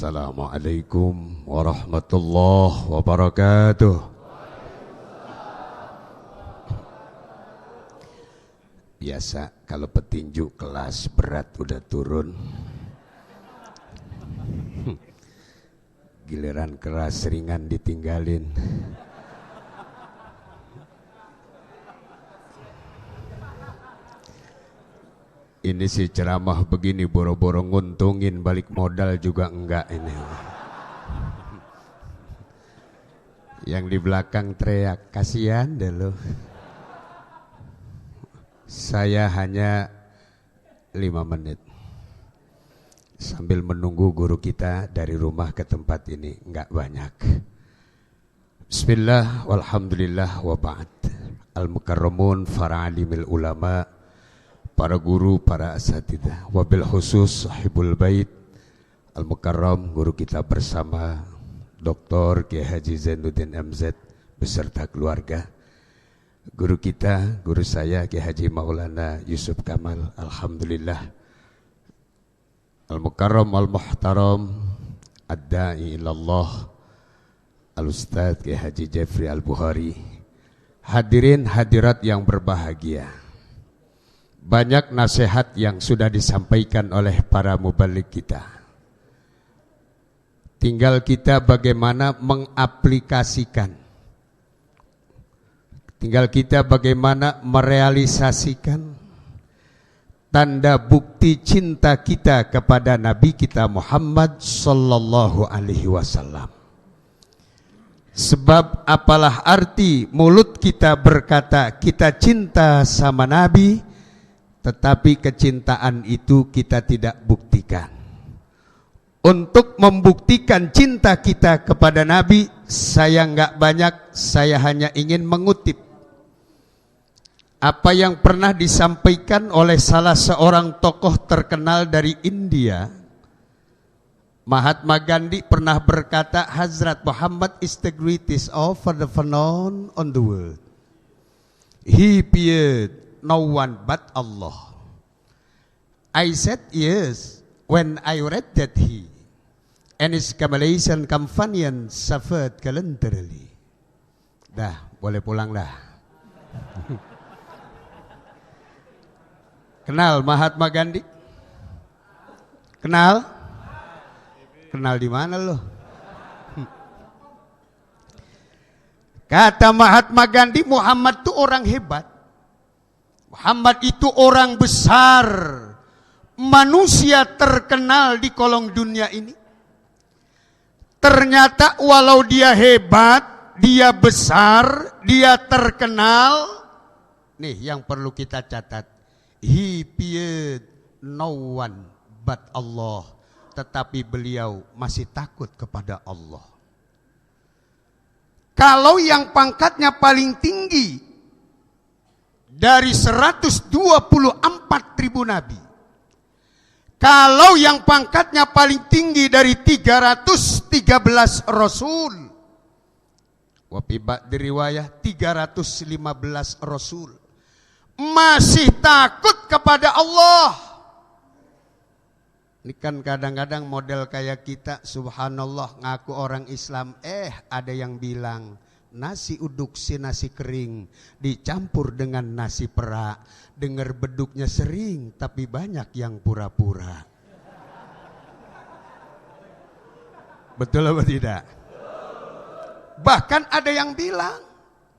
Assalamualaikum warahmatullahi wabarakatuh. Biasa kalau petinju kelas berat udah turun, giliran keras ringan ditinggalin. Ini sih ceramah begini boro-boro nguntungin, balik modal juga enggak ini. Yang di belakang teriak, kasihan deh lo. Saya hanya 5 menit sambil menunggu guru kita dari rumah ke tempat ini, enggak banyak. Bismillah walhamdulillah wa ba'd. Al-mukarramun fara'alimil ulama, para guru, para asatidzah, wabil khusus sahibul bait al-mukarram, guru kita bersama Dr. Kiai Haji Zainuddin MZ beserta keluarga. Guru kita, guru saya Kiai Haji Maulana Yusuf Kamal, alhamdulillah. Al-mukarram al-muhtaram ad-da'i ilallah al-ustadz Kiai Haji Jeffrey Al-Bukhari. Hadirin hadirat yang berbahagia, banyak nasihat yang sudah disampaikan oleh para mubalik kita. Tinggal kita bagaimana mengaplikasikan. Tinggal kita bagaimana merealisasikan tanda bukti cinta kita kepada Nabi kita Muhammad sallallahu alaihi wasallam. Sebab apalah arti mulut kita berkata kita cinta sama Nabi, tetapi kecintaan itu kita tidak buktikan. Untuk membuktikan cinta kita kepada Nabi, saya enggak banyak, saya hanya ingin mengutip apa yang pernah disampaikan oleh salah seorang tokoh terkenal dari India. Mahatma Gandhi pernah berkata, Hazrat Muhammad is the greatest of the phenomenon on the world. He appeared no one but Allah. I said yes when I read that he and his Malaysian companion suffered calendarily. Dah, boleh pulang dah. Kenal Mahatma Gandhi? Kenal? Kenal di mana lo? Kata Mahatma Gandhi, Muhammad itu orang hebat. Muhammad itu orang besar, manusia terkenal di kolong dunia ini. Ternyata walau dia hebat, dia besar, dia terkenal, nih yang perlu kita catat, he feared no one but Allah. Tetapi beliau masih takut kepada Allah. Kalau yang pangkatnya paling tinggi dari 124.000 nabi, kalau yang pangkatnya paling tinggi dari 313 rasul, wafibat diriwayah 315 rasul, masih takut kepada Allah. Ini kan kadang-kadang model kayak kita, subhanallah ngaku orang Islam, ada yang bilang nasi uduk si nasi kering dicampur dengan nasi perak. Dengar beduknya sering tapi banyak yang pura-pura. Betul apa tidak? Bahkan ada yang bilang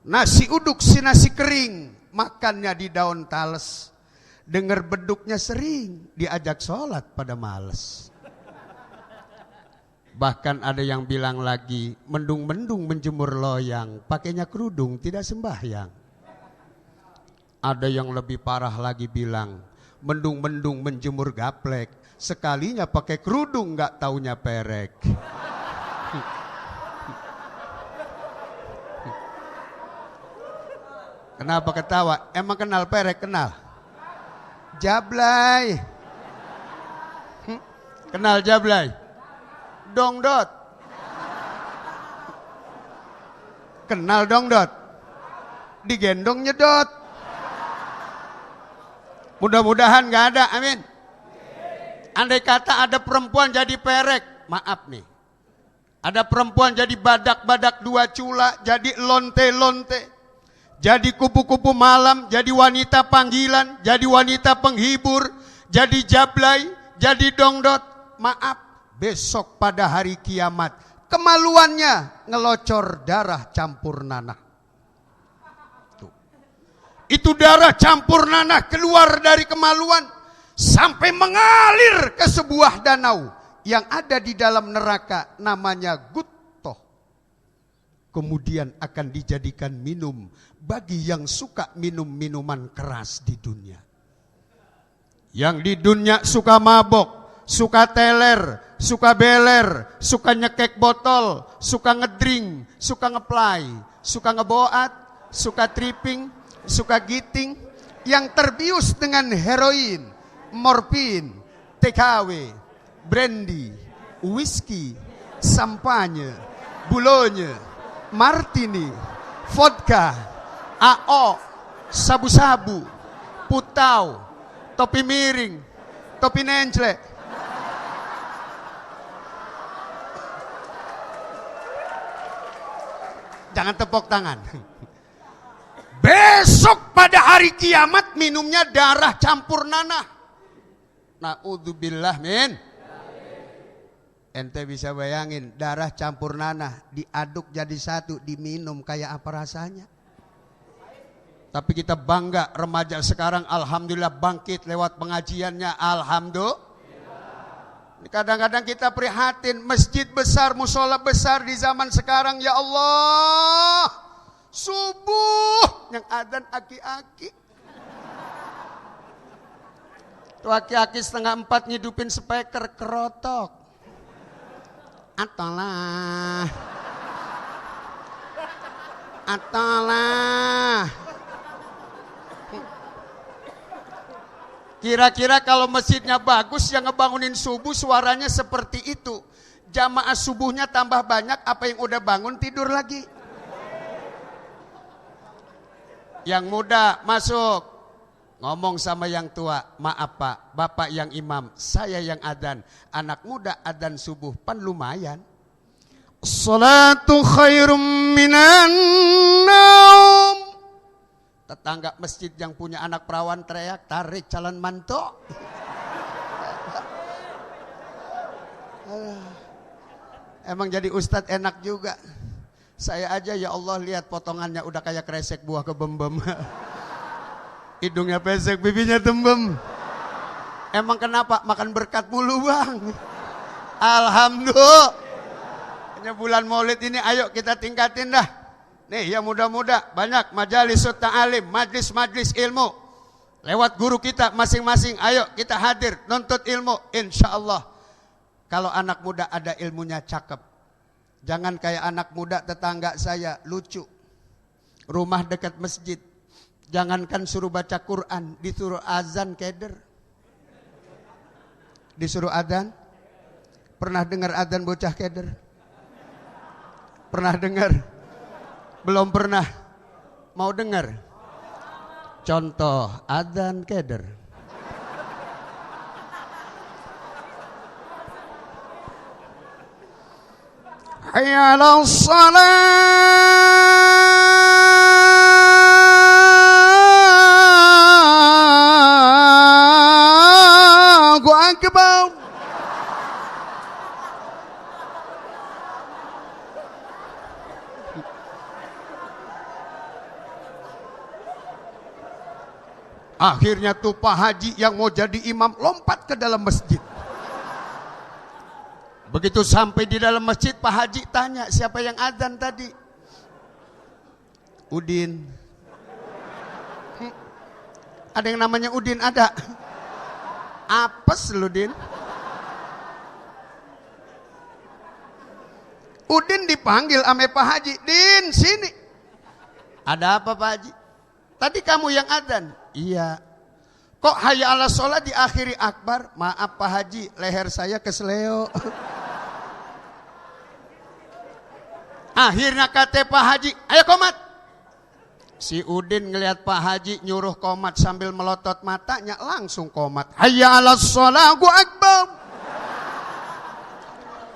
nasi uduk si nasi kering, makannya di daun tales. Dengar beduknya sering, diajak sholat pada males. Bahkan ada yang bilang lagi, mendung-mendung menjemur loyang, pakainya kerudung tidak sembahyang. Ada yang lebih parah lagi bilang, mendung-mendung menjemur gaplek, sekalinya pakai kerudung nggak taunya perek. Kenapa ketawa? Emang kenal perek? Kenal? Jablay. Kenal Jablay? Dongdot. Kenal dongdot? Digendong nyedot. Mudah-mudahan gak ada, amin. Andai kata ada perempuan jadi perek, maaf nih. Ada perempuan jadi badak-badak dua cula, jadi lonte-lonte, jadi kupu-kupu malam, jadi wanita panggilan, jadi wanita penghibur, jadi jablay, jadi dongdot. Maaf, besok pada hari kiamat, kemaluannya ngelocor darah campur nanah. Tuh. Itu darah campur nanah keluar dari kemaluan sampai mengalir ke sebuah danau yang ada di dalam neraka, namanya Guttoh. Kemudian akan dijadikan minum bagi yang suka minum minuman keras di dunia. Yang di dunia suka mabok, suka teler, suka beler, suka nyekek botol, suka ngedring, suka ngeplay, suka ngeboat, suka tripping, suka giting, yang terbius dengan heroin, morfin, TKW, brandy, whisky, sampanye, bulonye, martini, vodka, AO, sabu-sabu, putau, topi miring, topi nenclek. Jangan tepuk tangan. Besok pada hari kiamat minumnya darah campur nanah. Na'udzubillah min. Ente bisa bayangin darah campur nanah diaduk jadi satu, diminum, kayak apa rasanya? Tapi kita bangga remaja sekarang alhamdulillah bangkit lewat pengajiannya, alhamdulillah. Kadang-kadang kita prihatin, masjid besar, musola besar di zaman sekarang, ya Allah, subuh yang adzan aki-aki. Tuh aki-aki 3:30 ngidupin speaker, kerotok. Atolah. Kira-kira kalau masjidnya bagus, yang ngebangunin subuh suaranya seperti itu, jamaah subuhnya tambah banyak, apa yang udah bangun tidur lagi? Yang muda masuk, ngomong sama yang tua, maaf pak, bapak yang imam, saya yang adzan, anak muda adzan subuh, pan lumayan. Salatu khairum minan naum. Tetangga masjid yang punya anak perawan teriak, tarik calon mantu. Emang jadi ustadz enak juga. Saya aja ya Allah lihat potongannya udah kayak kresek buah kebembem. Hidungnya pesek, bibinya tembem. Emang kenapa? Makan berkat mulu bang. Alhamdulillah. Hanya bulan maulid ini ayo kita tingkatin dah. Nih yang muda-muda banyak majalis ta'alim, majlis-majlis ilmu. Lewat guru kita masing-masing, ayo kita hadir nuntut ilmu. Insya Allah kalau anak muda ada ilmunya cakep. Jangan kayak anak muda tetangga saya, lucu. Rumah dekat masjid. Jangankan suruh baca Quran, disuruh azan keder. Disuruh adzan. Pernah dengar adzan bocah keder? Pernah dengar? Belum pernah. Mau dengar? Contoh adzan keder. Hayya 'alas shalah. Allahu akbar. Akhirnya tuh Pak Haji yang mau jadi imam lompat ke dalam masjid. Begitu sampai di dalam masjid, Pak Haji tanya, siapa yang adzan tadi? Udin. Ada yang namanya Udin? Ada. Apes lu Din. Udin dipanggil sama Pak Haji. Din sini. Ada apa Pak Haji? Tadi kamu yang adzan. Iya. Kok hayya 'alas shalah diakhiri akbar? Maaf Pak Haji, leher saya kesleo. Akhirnya kata Pak Haji, ayo komat. Si Udin ngelihat Pak Haji nyuruh komat sambil melotot matanya, langsung komat. Hayya 'alas shalah, Allahu akbar.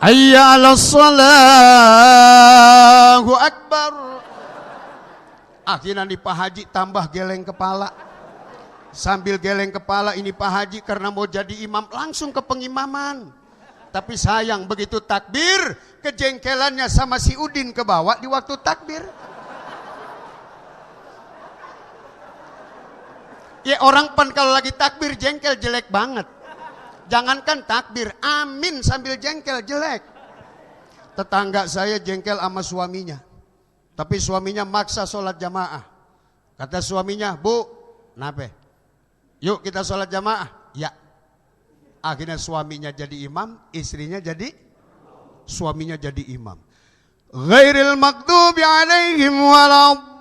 Hayya 'alas shalah. Allahu akbar. Akhirnya nih Pak Haji tambah geleng kepala. Sambil geleng kepala ini Pak Haji karena mau jadi imam langsung ke pengimaman. Tapi sayang begitu takbir, kejengkelannya sama si Udin kebawa di waktu takbir. Ya orang pan kalau lagi takbir jengkel jelek banget. Jangankan takbir, amin sambil jengkel jelek. Tetangga saya jengkel sama suaminya. Tapi suaminya maksa sholat jamaah. Kata suaminya, Bu, kenapa? Yuk kita sholat jamaah. Ya. Akhirnya suaminya jadi imam, istrinya jadi, suaminya jadi imam. Ghairil maghdubi alaihim waladdallin.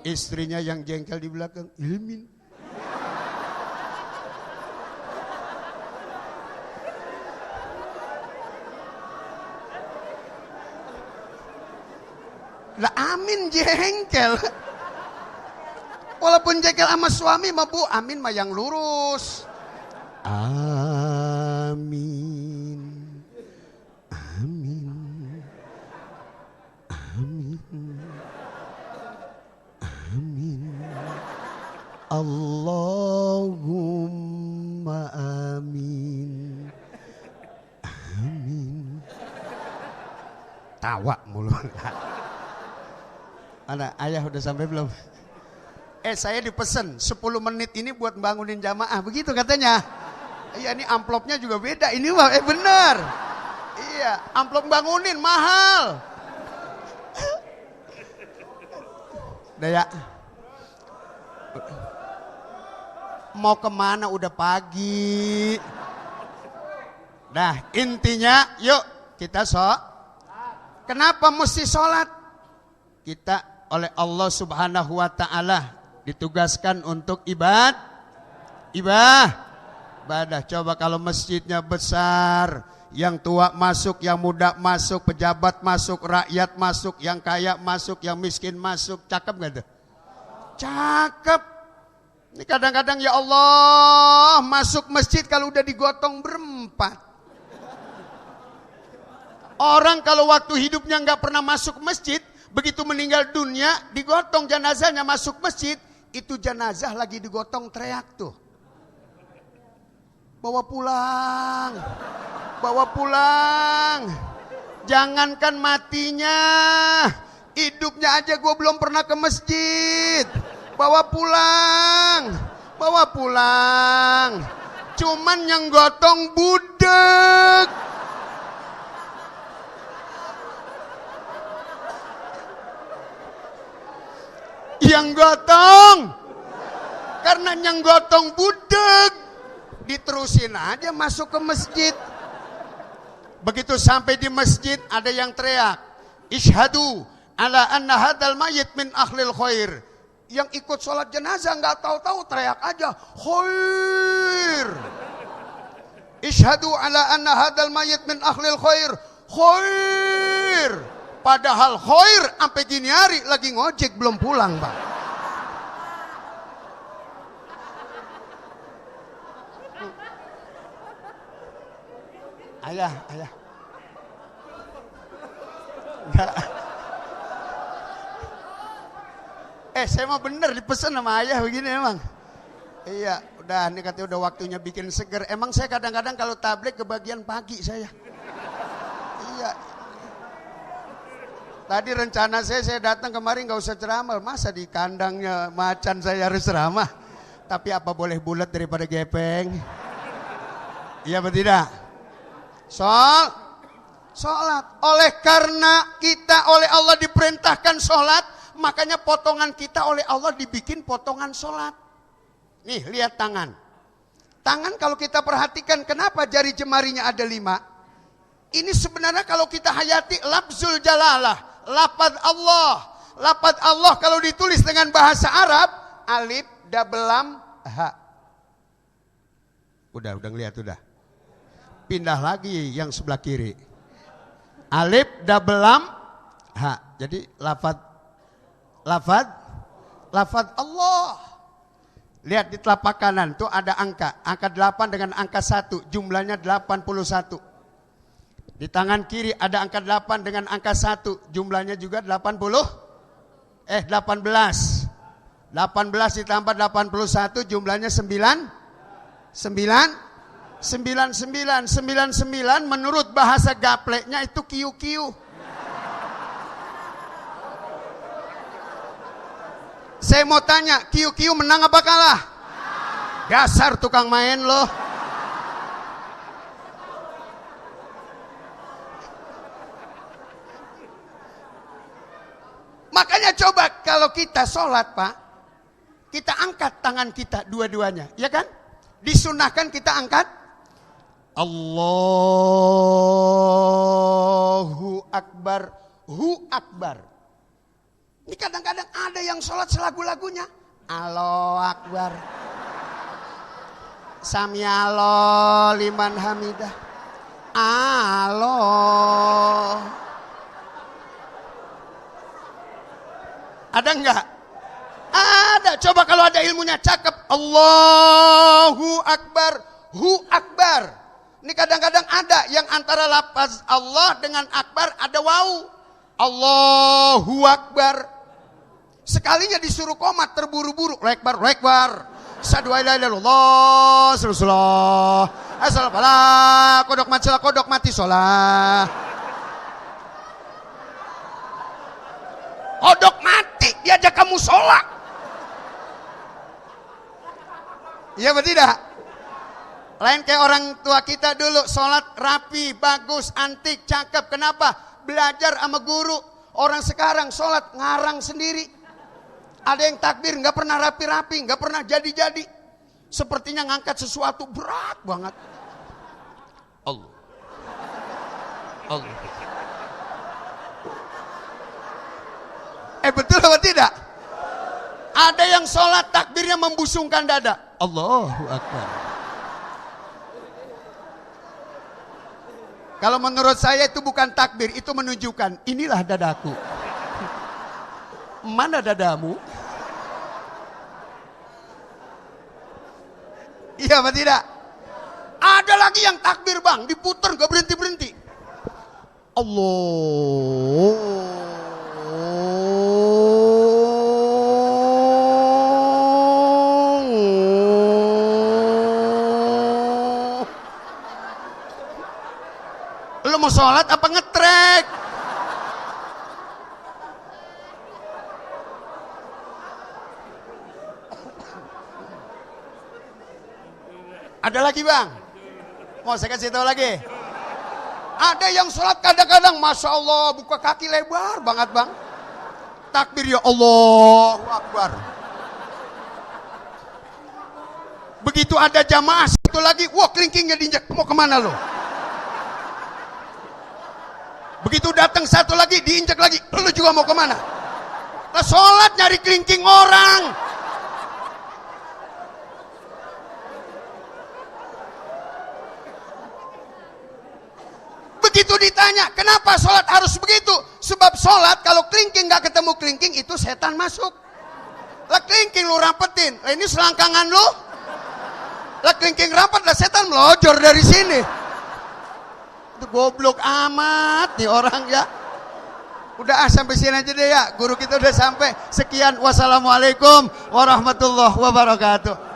Istrinya yang jengkel di belakang, ilmin. Lah amin jengkel. Walaupun jengkel sama suami mah Bu, amin mah yang lurus. Amin. Amin. Amin. Amin. Allahumma amin. Amin. Tawa mulu. Mana ayah udah sampai belum? Saya dipesen 10 menit ini buat bangunin jamaah, begitu katanya. Iya, ini amplopnya juga beda. Ini mah bener. Iya, amplop bangunin mahal. Udah ya. Mau kemana udah pagi. Nah intinya yuk kita Kenapa mesti sholat? Kita oleh Allah Subhanahu wa ta'ala ditugaskan untuk ibadah. Coba kalau masjidnya besar, yang tua masuk, yang muda masuk, pejabat masuk, rakyat masuk, yang kaya masuk, yang miskin masuk, cakep gak tuh? Cakep. Ini kadang-kadang ya Allah, masuk masjid kalau udah digotong berempat. Orang kalau waktu hidupnya gak pernah masuk masjid, begitu meninggal dunia, digotong jenazahnya masuk masjid, itu jenazah lagi digotong teriak tuh. Bawa pulang. Bawa pulang. Jangankan matinya, hidupnya aja gue belum pernah ke masjid. Bawa pulang. Bawa pulang. Cuman yang gotong budek. Yang gotong, karena yang gotong budek, diterusin aja masuk ke masjid. Begitu sampai di masjid ada yang teriak, Ishhadu ala anna hadal mayit min akhlil khair. Yang ikut sholat jenazah nggak tahu-tahu teriak aja khair. Ishhadu ala anna hadal mayit min akhlil khair. Khair. Padahal khair sampai gini hari lagi ngojek belum pulang, Bang. Ayah. Enggak. Saya mau bener dipesan sama ayah begini emang. Iya, udah ini katanya udah waktunya bikin seger. Emang saya kadang-kadang kalau tablik kebagian pagi saya. Iya. Tadi rencana saya datang kemarin nggak usah ceramah, masa di kandangnya macan saya harus ceramah. Tapi apa boleh bulat daripada gepeng? Iya atau tidak? Sholat. Oleh karena kita oleh Allah diperintahkan sholat, makanya potongan kita oleh Allah dibikin potongan sholat. Nih lihat tangan. Tangan kalau kita perhatikan kenapa jari jemarinya ada 5? Ini sebenarnya kalau kita hayati lafzul jalalah. Lafaz Allah kalau ditulis dengan bahasa Arab, alif double lam ha. Udah ngeliat udah. Pindah lagi yang sebelah kiri. Alif double lam ha. Jadi lafaz lafaz Allah. Lihat di telapak kanan tuh ada angka 8 dengan angka 1, jumlahnya 81. Di tangan kiri ada angka 8 dengan angka 1, jumlahnya juga 18. 18 ditambah 81 jumlahnya 99 menurut bahasa gapleknya itu kiu-kiu. Saya mau tanya, kiu-kiu menang apa kalah? Dasar tukang main loh. Makanya coba kalau kita sholat Pak, kita angkat tangan kita dua-duanya, ya kan? Disunahkan kita angkat. Allahu Akbar, Hu Akbar. Ini kadang-kadang ada yang sholat selagu-lagunya. Allahu Akbar. Sami Allah liman hamidah. Allah. Ada enggak? Ada. Coba kalau ada ilmunya cakep. Allahu Akbar, Hu Akbar. Ini kadang-kadang ada yang antara lafaz Allah dengan Akbar ada wawu. Allahu Akbar. Sekalinya disuruh komat terburu-buru. Rekbar, rekbar. Asyhadu an la ilaha illallah, Rasulullah. Assalamualaikum. Kodok mati sholat. Kodok mati diajak kamu sholat. Iya betul tidak? Lain kayak orang tua kita dulu sholat rapi, bagus, antik, cakep. Kenapa? Belajar sama guru. Orang sekarang sholat ngarang sendiri. Ada yang takbir nggak pernah rapi-rapi, nggak pernah jadi-jadi. Sepertinya ngangkat sesuatu berat banget. Allah. Betul apa tidak? Ada yang sholat takbirnya membusungkan dada. Allahu Akbar. Kalau menurut saya itu bukan takbir, itu menunjukkan inilah dadaku. Mana dadamu? Iya apa tidak? Ada lagi yang takbir bang, diputer gak berhenti-berhenti. Allah. Lu mau sholat apa ngetrek? Ada lagi bang? Mau saya kasih tahu lagi? Ada yang sholat kadang-kadang Masya Allah buka kaki lebar banget bang. Takbir ya Allahu Akbar. Begitu ada jamaah satu lagi, wah kelingkingnya diinjak. Mau kemana lo? Begitu datang satu lagi diinjak lagi, lo juga mau kemana? Nah, sholat nyari kelingking orang. Begitu ditanya, kenapa sholat harus begitu? Sebab sholat kalau kelingking gak ketemu kelingking itu setan masuk. Lah kelingking lu rampetin, lah ini selangkangan lu. Lah kelingking rapat, lah setan melojor dari sini. Itu goblok amat nih orang ya. Udah sampai sini aja deh ya. Guru kita udah sampai. Sekian, wassalamualaikum warahmatullahi wabarakatuh.